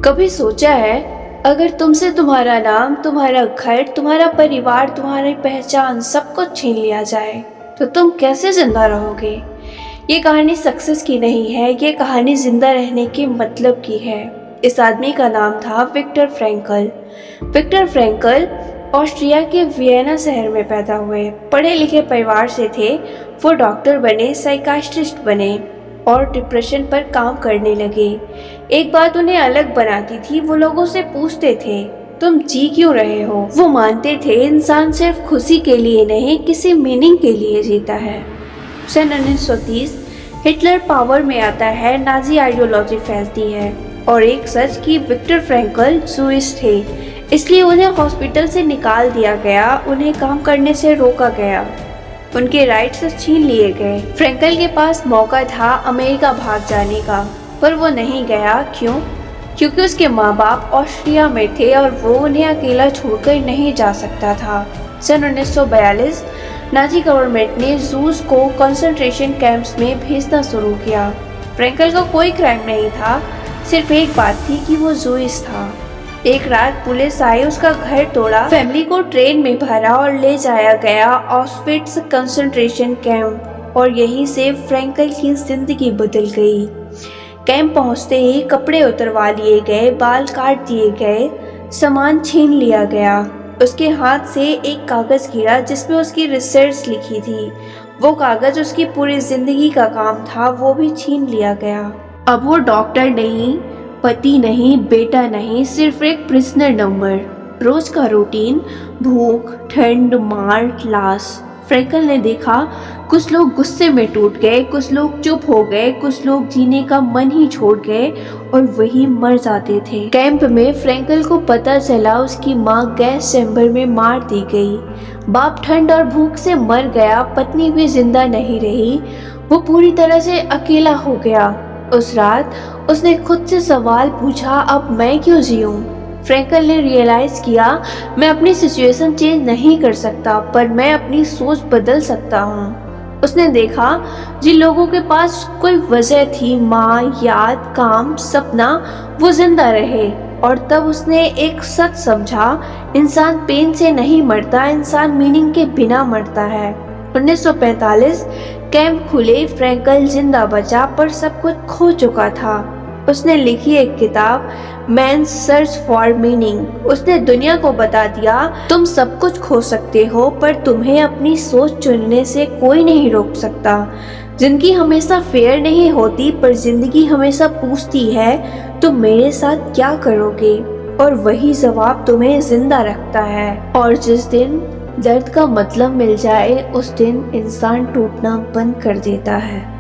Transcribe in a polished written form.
कभी सोचा है, अगर तुमसे तुम्हारा नाम, तुम्हारा घर, तुम्हारा परिवार, तुम्हारी पहचान सब कुछ छीन लिया जाए तो तुम कैसे जिंदा रहोगे? ये कहानी सक्सेस की नहीं है, ये कहानी जिंदा रहने के मतलब की है। इस आदमी का नाम था Victor Frankl. Victor Frankl Austria के वियना शहर में पैदा हुए। पढ़े लिखे परिवार से थे। वो डॉक्टर बने, साइकाइट्रिस्ट बने और डिप्रेशन पर काम करने लगे। एक बात उन्हें अलग बनाती थी, वो लोगों से पूछते थे, तुम जी क्यों रहे हो? वो मानते थे इंसान सिर्फ खुशी के लिए नहीं, किसी मीनिंग के लिए जीता है। सन 1930 हिटलर पावर में आता है, नाजी आइडियोलॉजी फैलती है और एक सच कि विक्टर फ्रैंकल जूइश थे, इसलिए उन्हें हॉस्पिटल से निकाल दिया गया, उन्हें काम करने से रोका गया, उनके राइट्स छीन लिए गए। फ्रैंकल के पास मौका था अमेरिका भाग जाने का, पर वो नहीं गया। क्यों? क्योंकि उसके माँ बाप ऑस्ट्रिया में थे और वो उन्हें अकेला छोड़कर नहीं जा सकता था। सन 1942 नाजी गवर्नमेंट ने जूस को कंसंट्रेशन कैंप्स में भेजना शुरू किया। फ्रैंकल का कोई क्राइम नहीं था, सिर्फ एक बात थी कि वो जूइश था। एक रात पुलिस आई, उसका घर तोड़ा, फैमिली को ट्रेन में भरा और ले जाया गया ऑस्विट्स कंसंट्रेशन कैंप, और यहीं से फ्रैंकल की जिंदगी बदल गई। कैंप पहुंचते ही कपड़े उतरवा लिए गए, बाल काट दिए गए, सामान छीन लिया गया। उसके हाथ से एक कागज गिरा जिसमें उसकी रिसर्च लिखी थी। वो कागज उसकी पूरी जिंदगी का काम था, वो भी छीन लिया गया। अब वो डॉक्टर नहीं, पति नहीं, बेटा नहीं, सिर्फ एक प्रिजनर नंबर। रोज का रूटीन, भूख, ठंड, मार, लाश। फ्रैंकल ने देखा कुछ लोग गुस्से में टूट गए, कुछ लोग चुप हो गए, कुछ लोग जीने का मन ही छोड़ गए और वही मर जाते थे। कैंप में फ्रैंकल को पता चला उसकी माँ गैस चैम्बर में मार दी गई, बाप ठंड और भूख से मर गया, पत्नी भी जिंदा नहीं रही। वो पूरी तरह से अकेला हो गया। उस रात उसने खुद से सवाल पूछा, अब मैं क्यों जीऊं? फ्रैंकल ने रियलाइज किया, मैं अपनी सिचुएशन चेंज नहीं कर सकता, पर मैं अपनी सोच बदल सकता हूँ। उसने देखा जिन लोगों के पास कोई वजह थी, माँ, याद, काम, सपना, वो जिंदा रहे। और तब उसने एक सच समझा, इंसान पेन से नहीं मरता, इंसान मीनिंग के बिना मरता है। 1945 कैंप खुले, फ्रैंकल जिंदा बचा, पर सब कुछ खो चुका था। उसने लिखी एक किताब, मैन्स सर्च फॉर मीनिंग। उसने दुनिया को बता दिया, तुम सब कुछ खो सकते हो, पर तुम्हें अपनी सोच चुनने से कोई नहीं रोक सकता। जिंदगी हमेशा फेयर नहीं होती, पर जिंदगी हमेशा पूछती है, तुम मेरे साथ क्या करोगे? और वही जवाब तुम्हें जिंदा रखता है। और जिस दिन दर्द का मतलब मिल जाए, उस दिन इंसान टूटना बंद कर देता है।